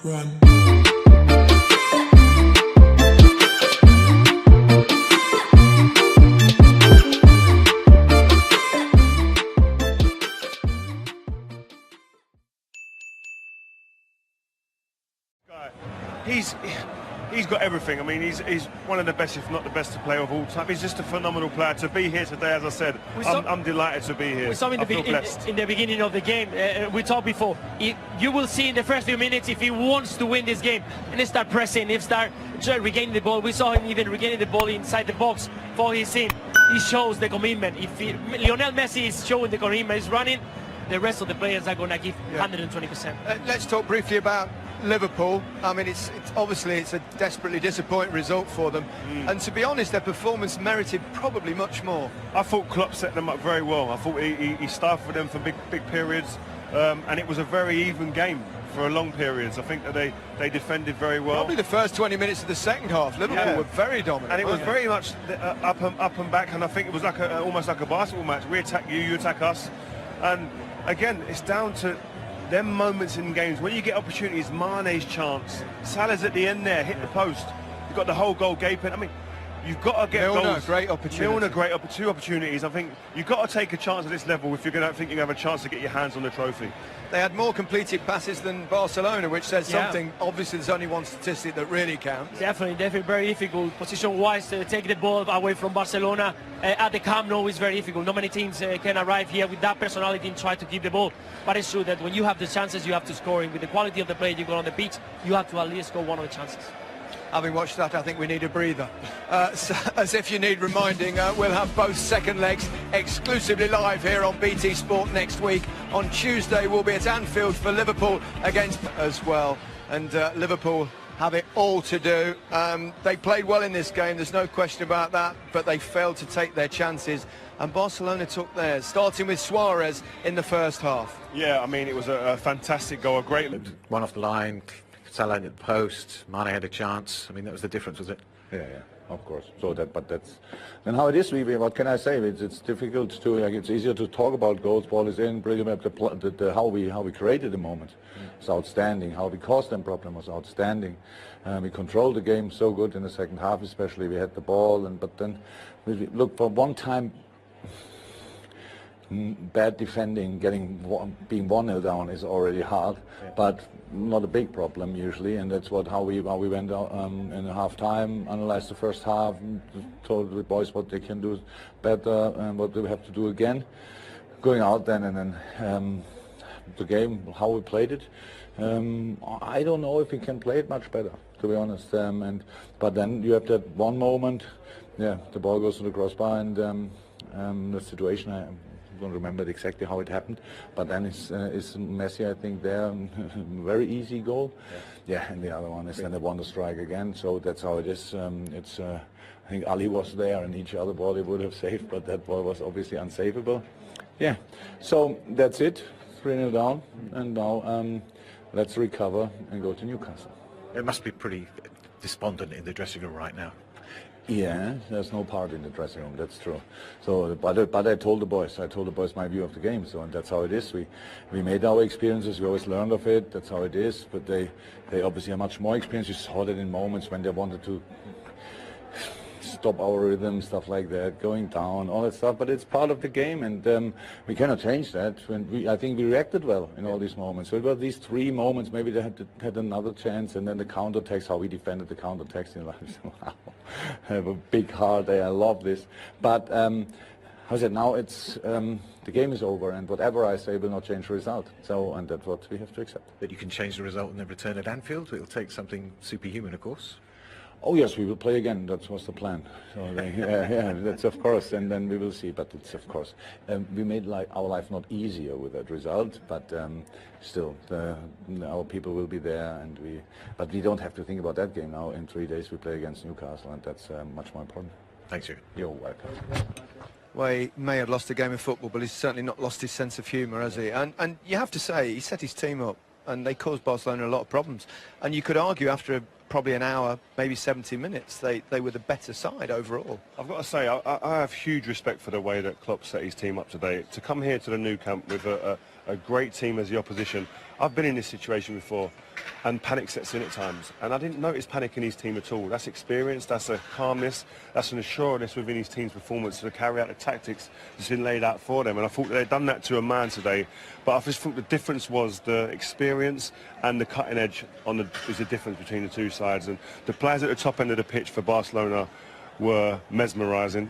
Run. He's got everything. I mean, he's one of the best, if not the best, to play of all time. He's just a phenomenal player. To be here today, as I said, I'm delighted to be here. We saw him in the beginning of the game. We talked before. You will see in the first few minutes if he wants to win this game and he start pressing, if start regaining the ball. We saw him even regaining the ball inside the box for his team. He shows the commitment. If Lionel Messi is showing the commitment, he's running, the rest of the players are going to give 120%. Let's talk briefly about Liverpool. I mean, it's obviously a desperately disappointing result for them, and to be honest, their performance merited probably much more. I thought Klopp set them up very well. I thought he stifled them for big periods, and it was a very even game for long periods. I think that they defended very well. Probably the first 20 minutes of the second half, Liverpool were very dominant, and it was very much up and back, and I think it was like almost like a basketball match. We attack you, you attack us, and again, it's down to them moments in games when you get opportunities. Mane's chance, Salah's at the end there, hit the post. You've got the whole goal gaping. I mean, you've got to get goals. Great opportunity. Two opportunities. I think you've got to take a chance at this level if you're going to think you have a chance to get your hands on the trophy. They had more completed passes than Barcelona, which says something. Obviously, there's only one statistic that really counts. Definitely very difficult position-wise to take the ball away from Barcelona. At the Camp Nou is very difficult. Not many teams can arrive here with that personality and try to keep the ball. But it's true that when you have the chances, you have to score. And with the quality of the play you got on the pitch, you have to at least score one of the chances. Having watched that, I think we need a breather. So, as if you need reminding, we'll have both second legs exclusively live here on BT Sport next week. On Tuesday, we'll be at Anfield for Liverpool against as well. And Liverpool have it all to do. They played well in this game, there's no question about that, but they failed to take their chances. And Barcelona took theirs, starting with Suarez in the first half. Yeah, I mean, it was a fantastic goal, a great... One off the line, Salah at the post, Mane had a chance. I mean, that was the difference, was it? Yeah, of course. So but that's and how it is. What can I say? It's difficult to. It's easier to talk about goals. Ball is in. Bring up how we created the moment. It's outstanding. How we caused them problem was outstanding. We controlled the game so good in the second half, especially. We had the ball, but then we look for one time. Bad defending, being 1-0 down is already hard, but not a big problem usually, and that's how we went out in the half time, analyzed the first half, told the boys what they can do better and what they have to do again. Going out then and then the game, how we played it, I don't know if we can play it much better, to be honest. But then you have that one moment, the ball goes to the crossbar, and the situation. I don't remember exactly how it happened, but then it's Messi, I think, there, very easy goal. And the other one is then a wonder strike again. So that's how it is. I think Ali was there, and each other ball he would have saved, but that ball was obviously unsavable. So that's it. 3-0 down, and now let's recover and go to Newcastle. It must be pretty despondent in the dressing room right now. Yeah, there's no part in the dressing room, that's true. So, but I told the boys my view of the game, so and that's how it is. We made our experiences, we always learned of it, that's how it is, but they obviously have much more experience. You saw that in moments when they wanted to stop our rhythm, stuff like that, going down, all that stuff, but it's part of the game, and we cannot change that. I think we reacted well in all these moments. So it was these 3 moments, maybe they had another chance, and then the counter-attacks, how we defended the counter-attacks, wow, I have a big heart there, I love this. But how's it now? It's the game is over, and whatever I say will not change the result. So, and that's what we have to accept. That you can change the result and then return at Anfield? It'll take something superhuman, of course. Oh yes, we will play again. That was the plan. So that's of course, and then we will see. But it's of course, we made our life not easier with that result. But still, our people will be there, but we don't have to think about that game now. In 3 days, we play against Newcastle, and that's much more important. Thanks, you. You're welcome. Well, he may have lost a game of football, but he's certainly not lost his sense of humour, has he? And you have to say, he set his team up, and they caused Barcelona a lot of problems. And you could argue after probably an hour, maybe 70 minutes, they were the better side overall. I've got to say, I have huge respect for the way that Klopp set his team up today. To come here to the Nou Camp with a a great team as the opposition. I've been in this situation before, and panic sets in at times. And I didn't notice panic in his team at all. That's experience, that's a calmness, that's an assuredness within his team's performance to carry out the tactics that's been laid out for them. And I thought they'd done that to a man today. But I just thought the difference was the experience and the cutting edge is the difference between the two sides. And the players at the top end of the pitch for Barcelona were mesmerising.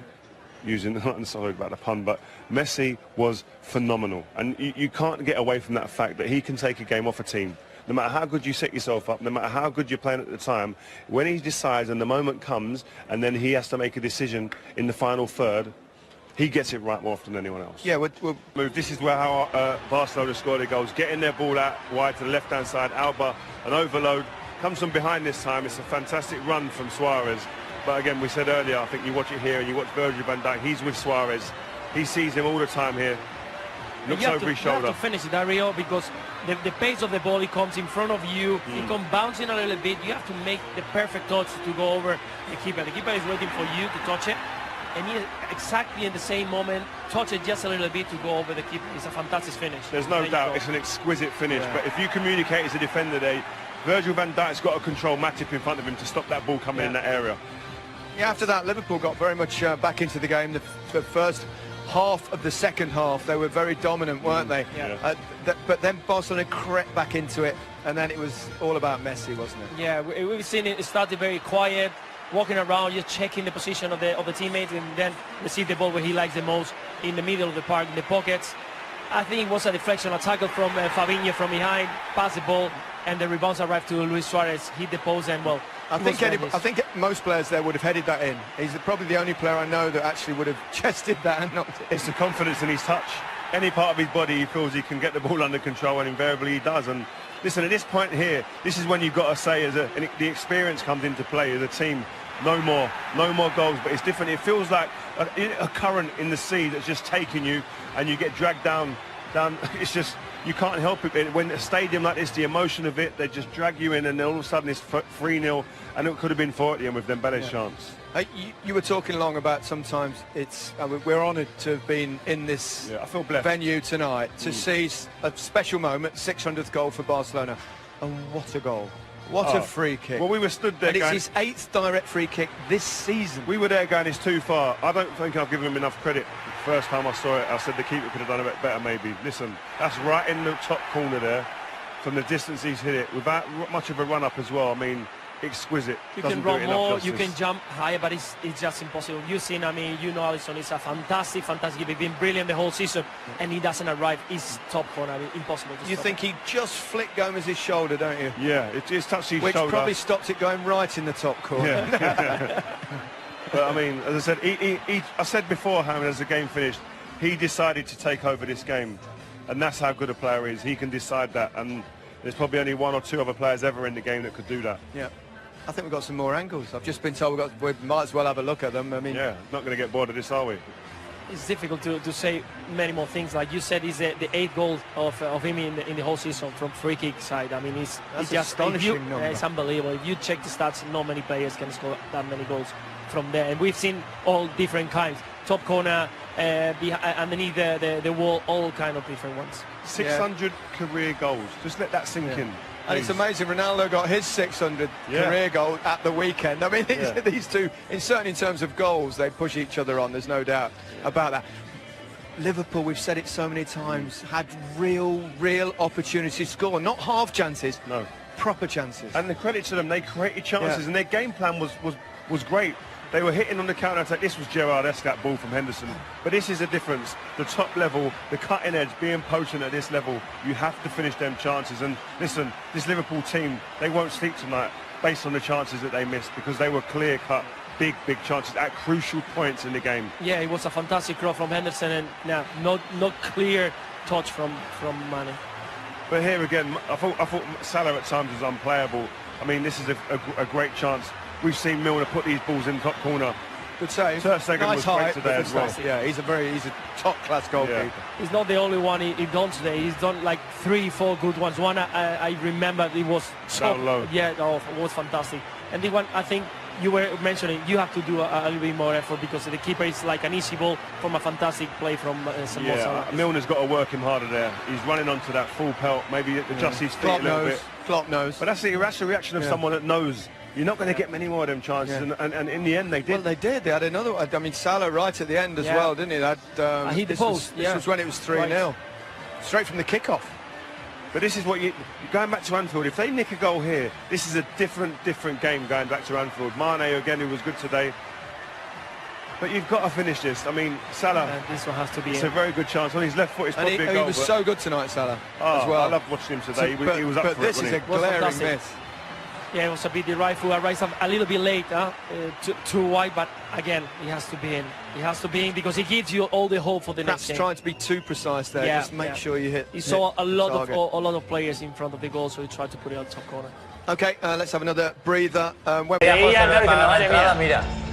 I'm sorry about the pun, but Messi was phenomenal. And you can't get away from that fact that he can take a game off a team. No matter how good you set yourself up, no matter how good you're playing at the time, when he decides and the moment comes and then he has to make a decision in the final third, he gets it right more often than anyone else. Yeah, we'll move. This is where how Barcelona scored their goals. Getting their ball out wide to the left-hand side. Alba, an overload. Comes from behind this time. It's a fantastic run from Suarez. But again, we said earlier, I think you watch it here and you watch Virgil van Dijk. He's with Suarez. He sees him all the time here. Looks over his shoulder. You have to finish it, Dario, because the pace of the ball, it comes in front of you. It comes bouncing a little bit. You have to make the perfect touch to go over the keeper. The keeper is waiting for you to touch it. And he exactly in the same moment, touch it just a little bit to go over the keeper. It's a fantastic finish. There's no doubt it's an exquisite finish. Yeah. But if you communicate as a defender there, Virgil van Dijk's got to control Matip in front of him to stop that ball coming in that area. Yeah, after that, Liverpool got very much back into the game. The first half of the second half, they were very dominant, weren't they? Yeah. But then Barcelona crept back into it, and then it was all about Messi, wasn't it? Yeah, we've seen it started very quiet, walking around, just checking the position of the teammates, and then receive the ball where he likes the most, in the middle of the park, in the pockets. I think it was a deflection, a tackle from Fabinho from behind, pass the ball, and the rebounds arrived to Luis Suarez, hit the post, and well, I think most players there would have headed that in. He's probably the only player I know that actually would have chested that and knocked it. It's the confidence in his touch. Any part of his body he feels he can get the ball under control, and invariably he does. And listen, at this point here, this is when you've got to say, the experience comes into play as a team. No more goals, but it's different. It feels like a current in the sea that's just taking you, and you get dragged down. It's just, you can't help it. When a stadium like this, the emotion of it, they just drag you in, and then all of a sudden it's 3-0, and it could have been 4 at the end with Dembele's chance. You were talking long about sometimes we're honoured to have been in this I feel blessed. venue tonight to see a special moment, 600th goal for Barcelona, and what a goal. What a free kick. Well, we were stood there. And it's his 8th direct free kick this season. We were there going, it's too far. I don't think I've given him enough credit. First time I saw it, I said the keeper could have done a bit better maybe. Listen, that's right in the top corner there. From the distance he's hit it, without much of a run-up as well. I mean, exquisite. You can run more, you can jump higher, but it's just impossible. You've seen, I mean, you know Alisson is a fantastic. He's been brilliant the whole season, and he doesn't arrive. He's top corner, I mean, impossible to You stop think he just flicked Gomez's shoulder, don't you? Yeah, it just touched his Which shoulder. probably stopped it going right in the top corner. Yeah. But I mean, as I said, I said beforehand as the game finished, he decided to take over this game, and that's how good a player he is. He can decide that, and there's probably only 1 or 2 other players ever in the game that could do that. Yeah. I think we've got some more angles. I've just been told we might as well have a look at them. I mean, yeah, not going to get bored of this, are we? It's difficult to say many more things. Like you said, is the 8th goal of him in the whole season from free kick side. I mean, it's just astonishing number. It's unbelievable. If you check the stats, not many players can score that many goals from there. And we've seen all different kinds. Top corner, underneath the wall, all kind of different ones. 600 career goals. Just let that sink in. And it's amazing, Ronaldo got his 600 career goal at the weekend. I mean, these two, certainly in terms of goals, they push each other on, there's no doubt about that. Liverpool, we've said it so many times, had real opportunities to score. Not half chances, no, proper chances. And the credit to them, they created chances, and their game plan was great. They were hitting on the counter-attack. This was Gerrard-esque, that ball from Henderson. But this is the difference. The top level, the cutting edge, being potent at this level, you have to finish them chances. And listen, this Liverpool team, they won't sleep tonight based on the chances that they missed, because they were clear-cut, big chances at crucial points in the game. Yeah, it was a fantastic cross from Henderson, and no clear touch from Mane. But here again, I thought Salah at times was unplayable. I mean, this is a great chance. We've seen Milner put these balls in the top corner. Good save. Ter Stegen nice was height, great today as well. Yeah, he's a top-class goalkeeper. Yeah. He's not the only one he done today. He's done like 3-4 good ones. One I remember it was Down low. Yeah, it was fantastic. And the one I think you were mentioning, you have to do a little bit more effort because the keeper is like an easy ball from a fantastic play from Samoa. Yeah, Milner's got to work him harder there. He's running onto that full pelt, maybe adjust his feet a little bit. Klopp knows. But that's the irrational reaction of someone that knows you're not going to get many more of them chances, and in the end they did. Well, they did. They had another one. I mean, Salah right at the end as well, didn't he? That hit the post. This was when it was 3-0, straight from the kickoff. But this is what you're going back to Anfield. If they nick a goal here, this is a different game going back to Anfield. Mane again, who was good today. But you've got to finish this. I mean, Salah. This one has to be. It's a very good chance on his left foot. It's probably a goal. He was so good tonight, Salah. As well. I loved watching him today. He was up for it. But this is a glaring miss. Yeah, it was a bit the right foot. Arrives a little bit late, too wide, but again, he has to be in. He has to be in because he gives you all the hope for the next game. Perhaps trying to be too precise there. Just make sure you hit. He saw a lot of players in front of the goal, so he tried to put it on top corner. Okay, let's have another breather. Veía, no, madre mía, mira.